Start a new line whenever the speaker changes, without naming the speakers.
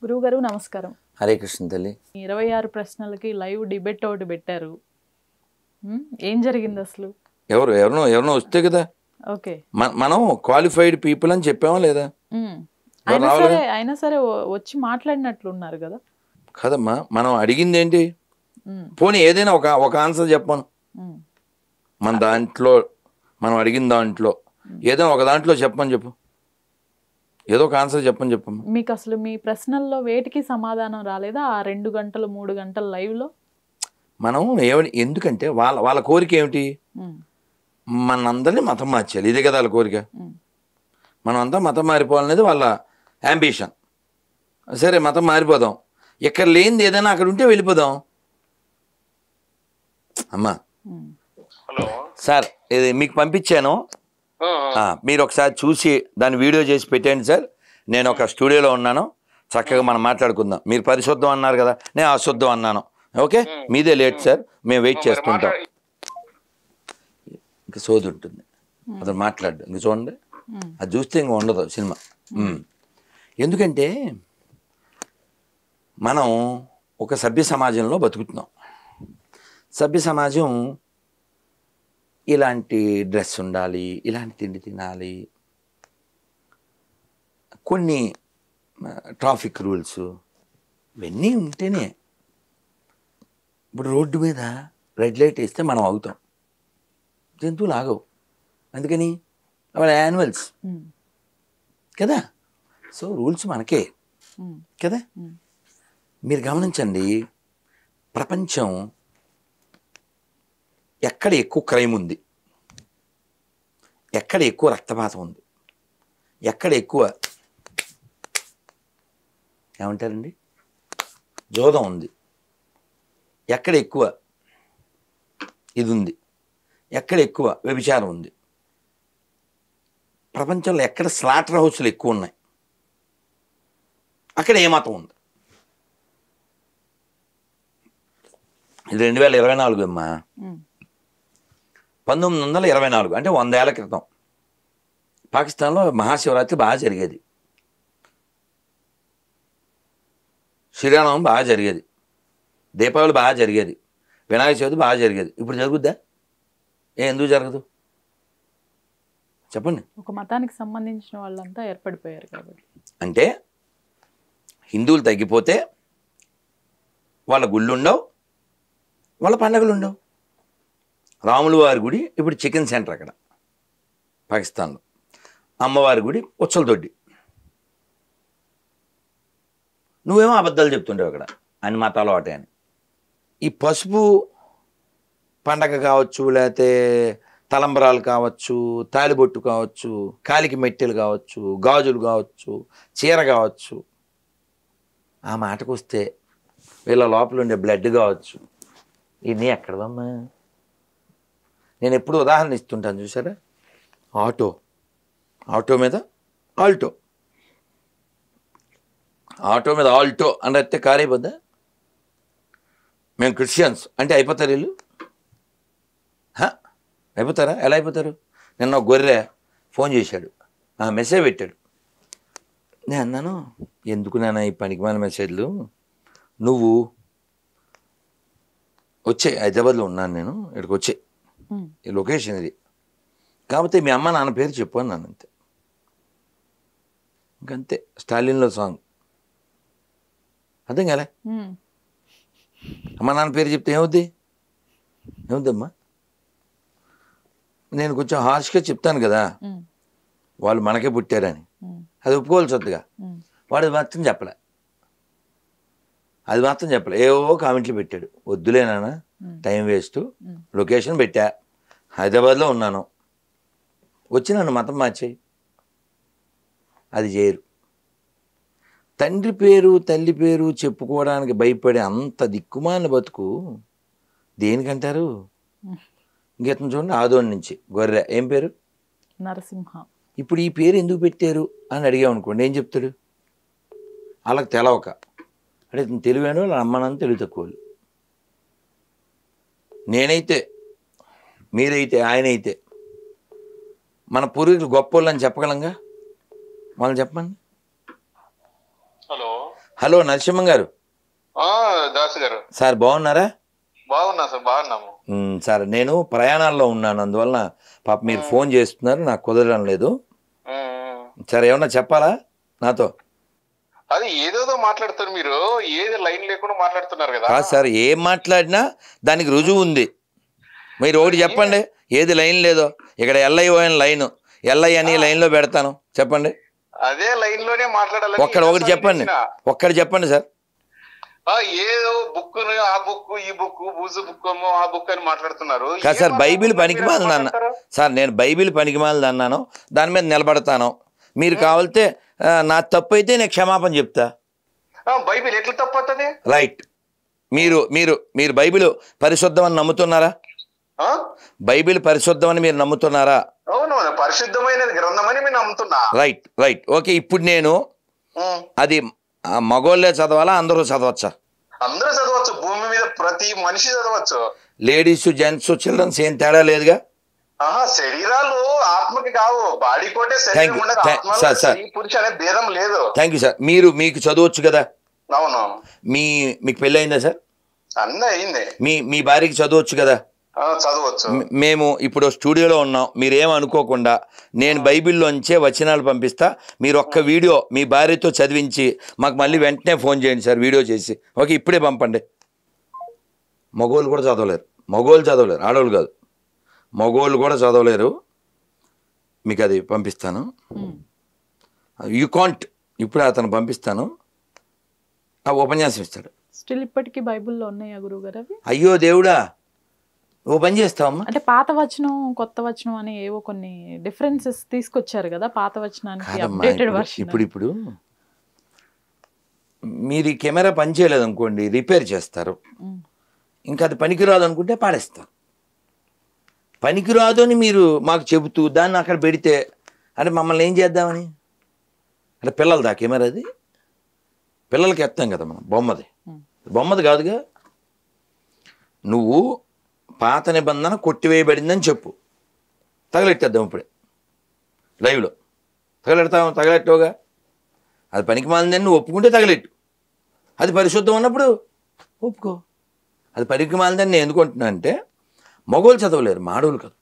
గురువుగారు నమస్కారం.
హరే కృష్ణ తల్లి.
26 ప్రశ్నలకి లైవ్ డిబేట్ ఒకటి పెట్టారు. ఏం జరిగింది అసలు?
ఎవరినో వస్తే కదా.
ఓకే,
మనం క్వాలిఫైడ్ పీపుల్ అని చెప్పామా లేదా?
అయినా సరే వచ్చి మాట్లాడినట్లు ఉన్నారు కదా.
కదమ్మా, మనం అడిగింది ఏంటి? పోనీ ఏదైనా ఒక ఆన్సర్ చెప్పను. మన దాంట్లో మనం అడిగిన దాంట్లో ఏదైనా ఒక దాంట్లో చెప్పు. ఏదో ఒక ఆన్సర్ చెప్పమ్మా.
మీకు అసలు మీ ప్రశ్నల్లో వేటికి సమాధానం రాలేదా ఆ 2 గంటలు 3 గంటల లైవ్లో?
మనం ఎందుకంటే వాళ్ళ కోరిక ఏమిటి? మనందరినీ మతం మార్చాలి. ఇదే కదా వాళ్ళ కోరిక. మనం అంతా మతం మారిపోవాలనేది వాళ్ళ యాంబిషన్. సరే, మతం మారిపోదాం. ఎక్కడ లేనిది ఏదైనా అక్కడ ఉంటే వెళ్ళిపోదాం. అమ్మా సార్, ఇది మీకు పంపించాను, మీరు ఒకసారి చూసి దాన్ని వీడియో చేసి పెట్టండి సార్. నేను ఒక స్టూడియోలో ఉన్నాను, చక్కగా మనం మాట్లాడుకుందాం. మీరు పరిశుద్ధం అన్నారు కదా, నేను అశుద్ధం అన్నాను. ఓకే, మీదే లేట్ సార్, మేము వెయిట్ చేస్తుంటాం. ఇంకా సోది ఉంటుంది, అతను మాట్లాడు. ఇంక చూడండి, అది చూస్తే ఇంక ఉండదు సినిమా. ఎందుకంటే మనం ఒక సభ్య సమాజంలో బతుకుతున్నాం. సభ్య సమాజం ఇలాంటి డ్రెస్ ఉండాలి, ఇలాంటి తిండి తినాలి, కొన్ని ట్రాఫిక్ రూల్స్ ఇవన్నీ ఉంటేనే. ఇప్పుడు రోడ్డు మీద రెడ్ లైట్ వేస్తే మనం ఆగుతాం, జంతువులు ఆగవు. అందుకని వాళ్ళ యానిమల్స్ కదా. సో రూల్స్ మనకే కదా. మీరు గమనించండి, ప్రపంచం ఎక్కడ ఎక్కువ క్రైమ్ ఉంది, ఎక్కడ ఎక్కువ రక్తపాతం ఉంది, ఎక్కడ ఎక్కువ ఏమంటారండి జోదం ఉంది, ఎక్కడ ఎక్కువ ఇది ఉంది, ఎక్కడ ఎక్కువ వ్యభిచారం ఉంది, ప్రపంచంలో ఎక్కడ స్లాటర్ హౌస్లు ఎక్కువ ఉన్నాయి, అక్కడ ఏ మతం ఉంది. ఇది 2024 అమ్మా. 1924 అంటే 100 ఏళ్ల క్రితం పాకిస్తాన్లో మహాశివరాత్రి బాగా జరిగేది, శ్రీరామనవమి బాగా జరిగేది, దీపావళి బాగా జరిగేది, వినాయక చవితి బాగా జరిగేది. ఇప్పుడు జరుగుద్దా? ఎందుకు జరగదు చెప్పండి?
ఒక మతానికి సంబంధించిన వాళ్ళంతా ఏర్పడిపోయారు కాబట్టి.
అంటే హిందువులు తగ్గిపోతే వాళ్ళ గుళ్ళు ఉండవు, వాళ్ళ పండగలు ఉండవు. రాముల వారి గుడి ఇప్పుడు చికెన్ సెంటర్ అక్కడ పాకిస్తాన్లో, అమ్మవారి గుడి ఉచ్చలదొడ్డి. నువ్వేమో అబద్ధాలు చెప్తుంటావు అక్కడ, అన్ని మతాలు ఒకటే అని. ఈ పసుపు పండగ కావచ్చు, లేకపోతే తలంబరాలు కావచ్చు, తాలిబొట్టు కావచ్చు, కాలికి మెట్టెలు కావచ్చు, గాజులు కావచ్చు, చీర కావచ్చు, ఆ మాటకు వస్తే వీళ్ళ లోపల ఉండే బ్లడ్ కావచ్చు, ఇవన్నీ ఎక్కడదమ్మా? నేను ఎప్పుడు ఉదాహరణ ఇస్తుంటాను చూసారా, ఆటో మీద ఆల్టో, ఆటో మీద ఆల్టో అని అయితే కారు అయిపోద్దా? మేము క్రిస్టియన్స్ అంటే అయిపోతారు వీళ్ళు? అయిపోతారా? ఎలా అయిపోతారు? నిన్న ఒక గొర్రె ఫోన్ చేశాడు, మెసేజ్ పెట్టాడు. నేను అన్నాను, ఎందుకు నాన్న ఈ పనికిమాలిన మెసేజ్లు, నువ్వు వచ్చే హైదరాబాద్లో ఉన్నాను నేను, ఇక్కడికి వచ్చే ఈ లొకేషన్ ఇది, కాకపోతే మీ అమ్మ నాన్న పేరు చెప్పు అన్నాను. అంతే, ఇంకంతే. స్టాలిన్లో సాంగ్ అర్థం కాలే. అమ్మ నాన్న పేరు చెప్తే ఏమవుద్దమ్మా? నేను కొంచెం హార్ష్గా చెప్తాను కదా, వాళ్ళు మనకే పుట్టారని, అది ఒప్పుకోవాల్సి వద్దుగా. వాడు మాత్రం చెప్పలే, ఏవో కామెంట్లు పెట్టాడు. వద్దులేనా, టైం వేస్ట్, లొకేషన్ పెట్టా, హైదరాబాద్లో ఉన్నాను, వచ్చి నన్ను మతం మార్చేయి. అది చేయరు. తండ్రి పేరు తల్లి పేరు చెప్పుకోవడానికి భయపడే అంత దిక్కుమాలిన బతుకు దేనికంటారు? గీతం చూడండి, ఆదోని నుంచి గొర్రె, ఏం పేరు?
నరసింహ.
ఇప్పుడు ఈ పేరు ఎందుకు పెట్టారు అని అడిగామనుకోండి, ఏం చెప్తాడు? వాళ్ళకి తెలవక. అంటే తెలివైన వాళ్ళు, అమ్మనంత తెలివి తక్కువ. నేనైతే, మీరైతే, ఆయన అయితే మన పూర్వీకులు గొప్ప వాళ్ళు అని చెప్పగలంగా? వాళ్ళు చెప్పండి. హలో నరసింహం గారు.
దాసు గారు
సార్ బాగున్నారా?
బాగున్నా సార్, బాగున్నాము.
సార్ నేను ప్రయాణాల్లో ఉన్నాను, అందువలన పాప మీరు ఫోన్ చేస్తున్నారు, నాకు కుదరడం లేదు. సార్ ఏమన్నా చెప్పాలా నాతో?
అది ఏదేదో మాట్లాడుతారు మీరు, ఏది లైన్ లేకుండా మాట్లాడుతున్నారు కదా.
కాదు సార్, ఏం మాట్లాడినా దానికి రుజువు ఉంది. మీరు ఒకటి చెప్పండి, ఏది లైన్ లేదో. ఇక్కడ ఎల్ఐ అని లైన్, ఎల్ఐ అని లైన్లో పెడతాను, చెప్పండి.
అదే లైన్ లోనే మాట్లాడాలి.
ఒకటి చెప్పండి, ఒక్కటి చెప్పండి సార్.
ఏదో బుక్, ఆ బుక్, ఈ బుక్, బూజు బుక్ ఆ బుక్ అని మాట్లాడుతున్నారు.
కాదు సార్, బైబిల్ పనికిమాలింది అన్న సార్, నేను బైబిల్ పనికిమాలింది అన్నాను, దాని మీద నిలబడతాను. మీరు కావాలితే నా తప్పు అయితే నేను క్షమాపణ చెప్తా.
బైబిల్ ఎట్లా తప్పవుతుంది?
రైట్. మీరు మీరు మీరు బైబిల్ పరిశుద్ధం అని నమ్ముతున్నారా? బైబిల్ పరిశుద్ధం అని మీరు నమ్ముతున్నారా?
అవును, పరిశుద్ధమైన గ్రంథం అని నేను నమ్ముతున్నా.
Right right okay. ఇప్పుడు నేను అది మగోళ్ళే చదవాలా, అందరూ చదవచ్చా?
అందరూ చదవచ్చు, భూమి మీద ప్రతి మనిషి చదవచ్చు.
లేడీస్, జెంట్స్, చిల్డ్రన్స్ ఏం తేడా లేదుగా?
శరీరాలు ఆత్మకి కావు, బాడీ కోటే శరీరం ఉండదు, పురుషు అనే భేదం లేదు.
Thank you sir. మీకు చదవచ్చు కదా?
అవును.
మీకు పెళ్ళి అయిందా సార్?
అన్నీ అయింది.
మీ భార్యకి చదవచ్చు కదా?
చదవచ్చు.
మేము ఇప్పుడు స్టూడియోలో ఉన్నాం, మీరేమనుకోకుండా నేను బైబిల్లోంచే వచనాలు పంపిస్తా, మీరు ఒక్క వీడియో మీ భార్యతో చదివించి మాకు మళ్ళీ వెంటనే ఫోన్ చేయండి సార్, వీడియో చేసి. ఓకే, ఇప్పుడే పంపండి. మగోళ్ళు కూడా చదవలేరు, ఆడవాళ్ళు కాదు, మగోళ్ళు కూడా చదవలేరు. మీకు అది పంపిస్తాను. యూ కాంట్, ఇప్పుడు అతను పంపిస్తాను, ఆ ఉపన్యాసం ఇస్తాడు.
స్టిల్ ఇప్పటికీ బైబిల్లో ఉన్నాయా గురువుగారు అవి? అయ్యో
దేవుడా, ఓ పని చేస్తావమ్మా.
అంటే పాత వచనం, కొత్త వచనం అని ఏవో కొన్ని డిఫరెన్సెస్ తీసుకొచ్చారు కదా పాత వచనానికి అప్డేటెడ్ వర్షన్.
ఇప్పుడు మీరు ఈ కెమెరా పని చేయలేదు అనుకోండి, రిపేర్ చేస్తారు. ఇంకా అది పనికిరాదు అనుకుంటే పాడేస్తారు. పనికిరాదు అని మీరు మాకు చెబుతూ దాన్ని అక్కడ పెడితే అంటే మమ్మల్ని ఏం చేద్దామని? అంటే పిల్లలదా కెమెరా? అది పిల్లలకి ఎత్తాం కదా మనం, బొమ్మది కాదుగా. నువ్వు పాత నిబంధన కొట్టివేయబడిందని చెప్పు, తగలెట్టేద్దాం. ఇప్పుడే లైవ్లో తగలెట్టవుగా. అది పనికి మాలిందని నువ్వు ఒప్పుకుంటే తగలెట్టు. అది పరిశుద్ధం అన్నప్పుడు ఒప్పుకో. అది పనికి మాలిందని నేను ఎందుకు అంటున్నా అంటే, మగోళ్ళు చదవలేరు, మాడోళ్ళు కాదు.